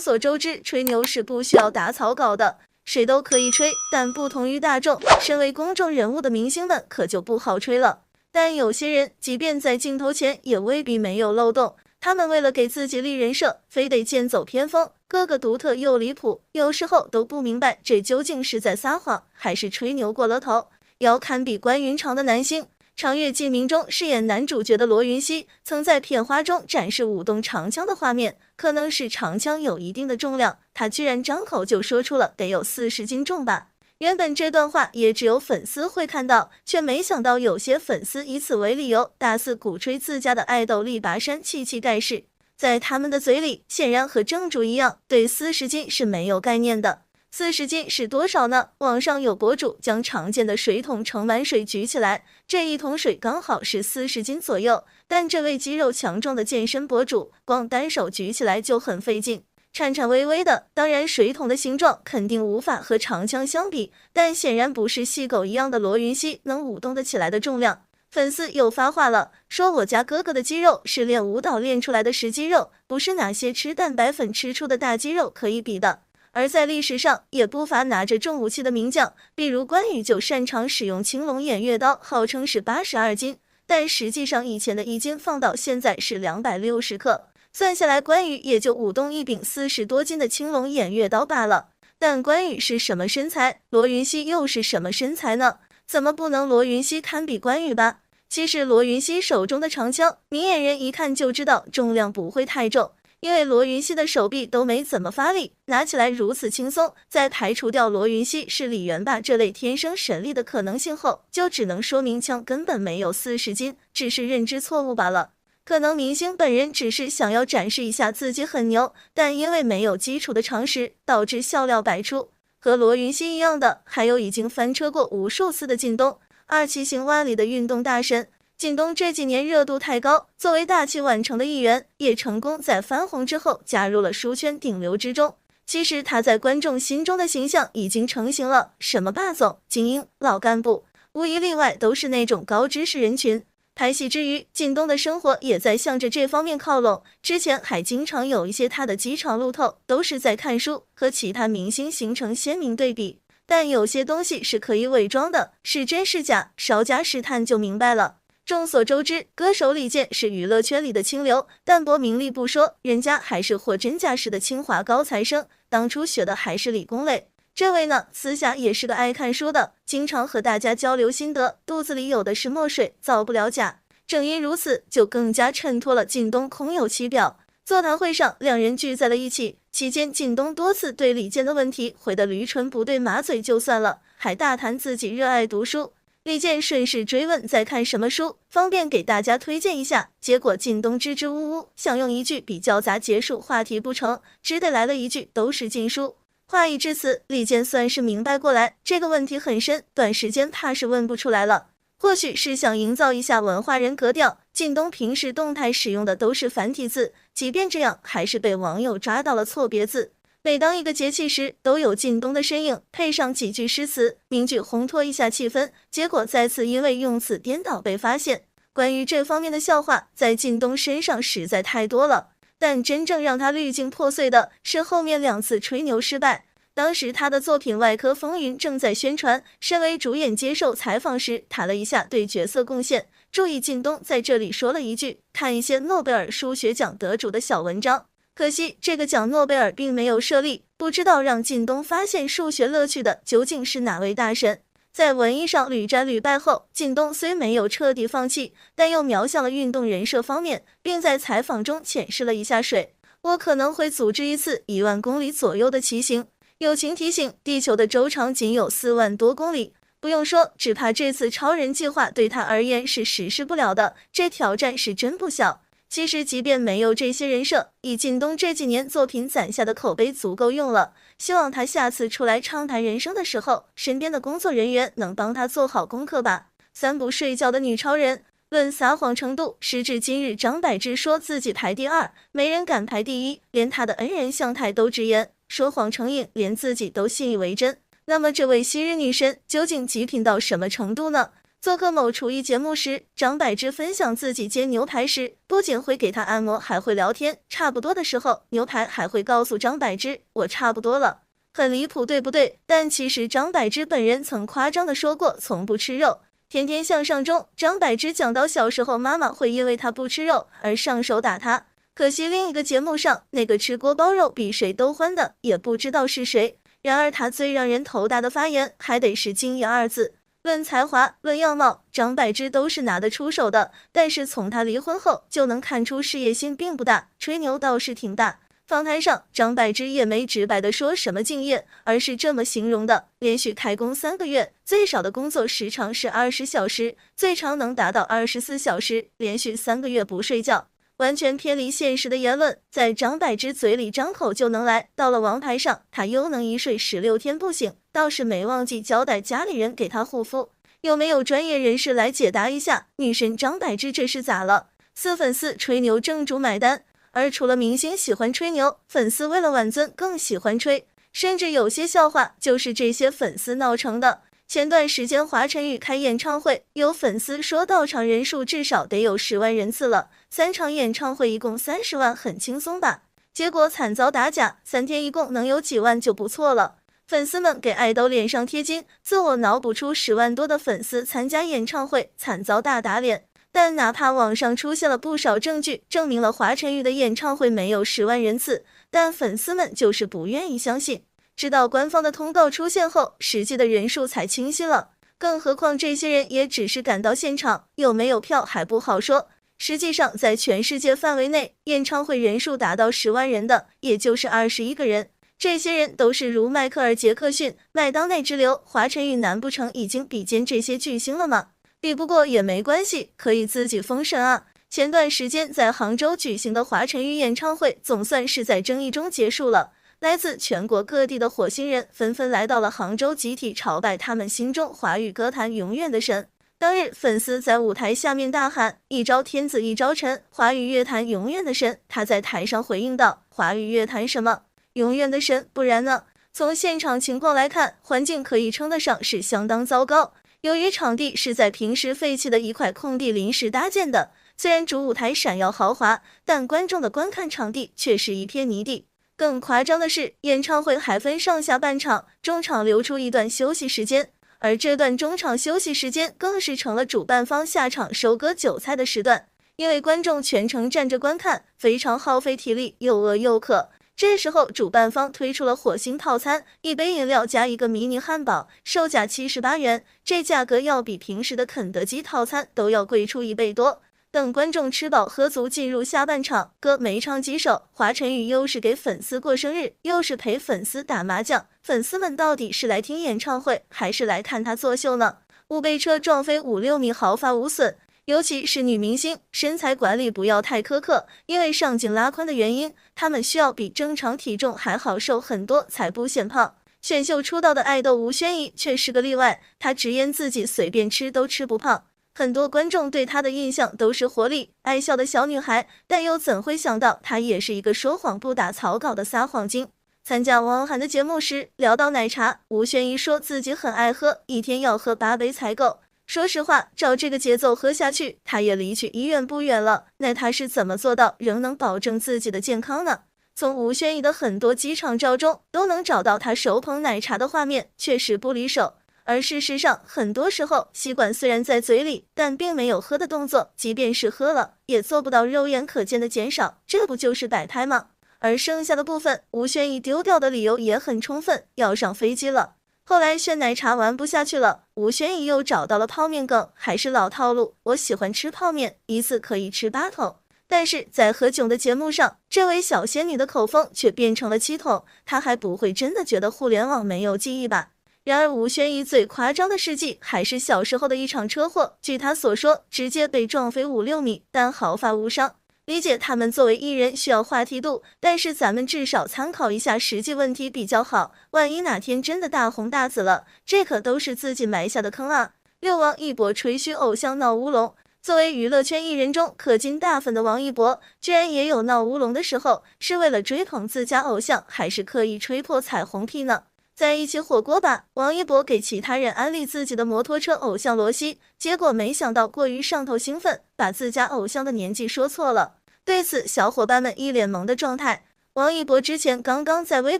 所周知，吹牛是不需要打草稿的，谁都可以吹，但不同于大众，身为公众人物的明星们可就不好吹了。但有些人即便在镜头前也未必没有漏洞，他们为了给自己立人设，非得剑走偏锋，个个独特又离谱，有时候都不明白这究竟是在撒谎还是吹牛过了头。要堪比关云长的男星，长月烬明中饰演男主角的罗云熙，曾在片花中展示舞动长枪的画面，可能是长枪有一定的重量，他居然张口就说出了得有40斤重吧。原本这段话也只有粉丝会看到，却没想到有些粉丝以此为理由，大肆鼓吹自家的爱豆力拔山气气盖世。在他们的嘴里，显然和正主一样，对40斤是没有概念的。40斤是多少呢？网上有博主将常见的水桶盛满水举起来，这一桶水刚好是40斤左右，但这位肌肉强壮的健身博主，光单手举起来就很费劲，颤颤巍巍的。当然水桶的形状肯定无法和长枪相比，但显然不是细狗一样的罗云熙能舞动得起来的重量。粉丝又发话了，说我家哥哥的肌肉是练舞蹈练出来的实肌肉，不是哪些吃蛋白粉吃出的大肌肉可以比的。而在历史上也不乏拿着重武器的名将，比如关羽就擅长使用青龙偃月刀，号称是82斤，但实际上以前的1斤放到现在是260克，算下来关羽也就舞动一柄40多斤的青龙偃月刀罢了。但关羽是什么身材，罗云熙又是什么身材呢？怎么不能罗云熙堪比关羽吧？其实罗云熙手中的长枪，明眼人一看就知道重量不会太重，因为罗云熙的手臂都没怎么发力，拿起来如此轻松，在排除掉罗云熙是李元霸这类天生神力的可能性后，就只能说明枪根本没有40斤，只是认知错误罢了。可能明星本人只是想要展示一下自己很牛，但因为没有基础的常识，导致笑料百出。和罗云熙一样的，还有已经翻车过无数次的靳东，2期行万里的运动大神。靳东这几年热度太高，作为大器晚成的一员，也成功在翻红之后加入了书圈顶流之中。其实他在观众心中的形象已经成型了，什么霸总、精英、老干部，无一例外都是那种高知识人群。拍戏之余，靳东的生活也在向着这方面靠拢，之前还经常有一些他的机场路透都是在看书，和其他明星形成鲜明对比。但有些东西是可以伪装的，是真是假，稍加试探就明白了。众所周知，歌手李健是娱乐圈里的清流，淡泊名利不说，人家还是货真价实的清华高材生，当初学的还是理工类。这位呢，私下也是个爱看书的，经常和大家交流心得，肚子里有的是墨水，造不了假。正因如此，就更加衬托了靳东空有其表。座谈会上，两人聚在了一起，期间靳东多次对李健的问题回得驴唇不对马嘴就算了，还大谈自己热爱读书。李健顺势追问在看什么书，方便给大家推荐一下。结果靳东支支吾吾，想用一句比较杂结束话题不成，只得来了一句都是禁书。话已至此，李健算是明白过来，这个问题很深，短时间怕是问不出来了。或许是想营造一下文化人格调，靳东平时动态使用的都是繁体字，即便这样，还是被网友抓到了错别字。每当一个节气时，都有靳东的身影，配上几句诗词名句烘托一下气氛，结果再次因为用词颠倒被发现。关于这方面的笑话，在靳东身上实在太多了，但真正让他滤镜破碎的是后面2次吹牛失败。当时他的作品《外科风云》正在宣传，身为主演接受采访时谈了一下对角色贡献。注意，靳东在这里说了一句看一些诺贝尔数学奖得主的小文章，可惜这个奖诺贝尔并没有设立，不知道让靳东发现数学乐趣的究竟是哪位大神。在文艺上屡战屡败后，靳东虽没有彻底放弃，但又瞄向了运动人设方面，并在采访中浅试了一下水。我可能会组织一次1万公里左右的骑行。友情提醒，地球的周长仅有4万多公里，不用说，只怕这次超人计划对他而言是实施不了的，这挑战是真不小。其实即便没有这些人设，以靳东这几年作品攒下的口碑足够用了。希望他下次出来畅谈人生的时候，身边的工作人员能帮他做好功课吧。3不睡觉的女超人，论撒谎程度，时至今日张柏芝说自己排第2，没人敢排第1，连他的恩人向太都直言说谎成瘾，连自己都信以为真。那么这位昔日女神究竟极品到什么程度呢？做客某厨艺节目时，张柏芝分享自己煎牛排时，不仅会给他按摩，还会聊天。差不多的时候，牛排还会告诉张柏芝：“我差不多了。”很离谱，对不对？但其实张柏芝本人曾夸张地说过，从不吃肉。天天向上中，张柏芝讲到小时候妈妈会因为她不吃肉而上手打她。可惜另一个节目上，那个吃锅包肉比谁都欢的，也不知道是谁。然而他最让人头大的发言，还得是敬业二字。论才华，论样貌，张柏芝都是拿得出手的，但是从她离婚后就能看出事业心并不大，吹牛倒是挺大。访谈上，张柏芝也没直白的说什么敬业，而是这么形容的：连续开工3个月，最少的工作时长是20小时，最长能达到24小时，连续3个月不睡觉。完全偏离现实的言论，在张柏芝嘴里张口就能来，到了王牌上，她又能一睡16天不醒，倒是没忘记交代家里人给她护肤。有没有专业人士来解答一下，女神张柏芝这是咋了？4粉丝吹牛正主买单，而除了明星喜欢吹牛，粉丝为了挽尊更喜欢吹，甚至有些笑话就是这些粉丝闹成的。前段时间华晨宇开演唱会，有粉丝说到场人数至少得有10万人次了，3场演唱会一共30万，很轻松吧？结果惨遭打假，3天一共能有几万就不错了。粉丝们给爱豆脸上贴金，自我脑补出10万多的粉丝参加演唱会，惨遭大打脸。但哪怕网上出现了不少证据，证明了华晨宇的演唱会没有10万人次，但粉丝们就是不愿意相信。直到官方的通告出现后，实际的人数才清晰了。更何况这些人也只是赶到现场，有没有票还不好说。实际上，在全世界范围内，演唱会人数达到10万人的，也就是21个人。这些人都是如迈克尔·杰克逊、麦当奈之流，华晨宇难不成已经比肩这些巨星了吗？比不过也没关系，可以自己封神啊。前段时间在杭州举行的华晨宇演唱会，总算是在争议中结束了。来自全国各地的火星人纷纷来到了杭州，集体朝拜他们心中华语歌坛永远的神。当日，粉丝在舞台下面大喊“一朝天子一朝臣，华语乐坛永远的神”。他在台上回应道：“华语乐坛什么？永远的神，不然呢？”从现场情况来看，环境可以称得上是相当糟糕。由于场地是在平时废弃的一块空地临时搭建的，虽然主舞台闪耀豪华，但观众的观看场地却是一片泥地。更夸张的是，演唱会还分上下半场，中场留出一段休息时间，而这段中场休息时间更是成了主办方下场收割韭菜的时段，因为观众全程站着观看，非常耗费体力，又饿又渴。这时候，主办方推出了火星套餐，一杯饮料加一个迷你汉堡，售价78元，这价格要比平时的肯德基套餐都要贵出1倍多。等观众吃饱喝足进入下半场，歌没唱几首，华晨宇又是给粉丝过生日，又是陪粉丝打麻将，粉丝们到底是来听演唱会，还是来看他作秀呢？误被车撞飞5-6米，毫发无损。尤其是女明星，身材管理不要太苛刻，因为上镜拉宽的原因，她们需要比正常体重还好瘦很多才不显胖。选秀出道的爱豆吴宣仪却是个例外，她直言自己随便吃都吃不胖。很多观众对她的印象都是活力、爱笑的小女孩，但又怎会想到她也是一个说谎不打草稿的撒谎精。参加汪涵的节目时，聊到奶茶，吴宣仪说自己很爱喝，一天要喝8杯才够。说实话，照这个节奏喝下去，她也离去医院不远了。那她是怎么做到仍能保证自己的健康呢？从吴宣仪的很多机场照中都能找到她手捧奶茶的画面，确实不离手。而事实上，很多时候吸管虽然在嘴里，但并没有喝的动作，即便是喝了，也做不到肉眼可见的减少，这不就是摆拍吗？而剩下的部分，吴宣仪丢掉的理由也很充分，要上飞机了。后来炫奶茶玩不下去了，吴宣仪又找到了泡面梗，还是老套路，我喜欢吃泡面，一次可以吃8桶。但是在何炅的节目上，这位小仙女的口风却变成了7桶，她还不会真的觉得互联网没有记忆吧？然而吴宣仪最夸张的事迹还是小时候的一场车祸，据她所说，直接被撞飞5-6米，但毫发无伤。理解他们作为艺人需要话题度，但是咱们至少参考一下实际问题比较好，万一哪天真的大红大紫了，这可都是自己埋下的坑啊。6王一博吹嘘偶像闹乌龙，作为娱乐圈艺人中氪金大粉的王一博，居然也有闹乌龙的时候，是为了追捧自家偶像，还是刻意吹破彩虹屁呢？在一起火锅吧。王一博给其他人安利自己的摩托车偶像罗西，结果没想到过于上头兴奋，把自家偶像的年纪说错了。对此，小伙伴们一脸懵的状态。王一博之前刚刚在微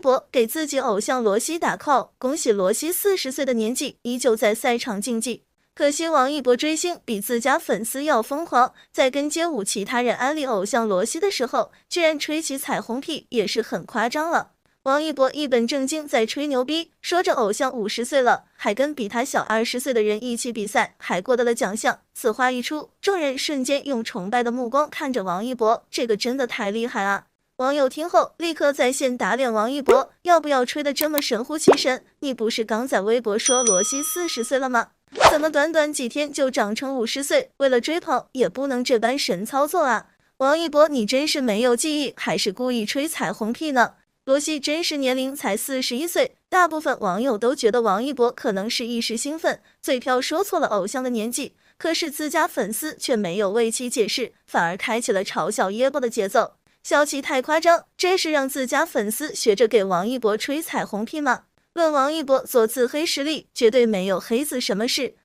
博给自己偶像罗西打 call， 恭喜罗西40岁的年纪依旧在赛场竞技。可惜王一博追星比自家粉丝要疯狂，在跟街舞其他人安利偶像罗西的时候，居然吹起彩虹屁，也是很夸张了。王一博一本正经在吹牛逼，说着偶像50岁了，还跟比他小20岁的人一起比赛，还获得了奖项。此话一出，众人瞬间用崇拜的目光看着王一博，这个真的太厉害啊！网友听后立刻在线打脸王一博，要不要吹得这么神乎其神？你不是刚在微博说罗西40岁了吗？怎么短短几天就长成50岁？为了追捧也不能这般神操作啊！王一博，你真是没有记忆，还是故意吹彩虹屁呢？罗西真实年龄才41岁，大部分网友都觉得王一博可能是一时兴奋，嘴瓢说错了偶像的年纪。可是自家粉丝却没有为其解释，反而开启了嘲笑耶波的节奏。小气太夸张，这是让自家粉丝学着给王一博吹彩虹屁吗？论王一博做自黑实力，绝对没有黑子什么事。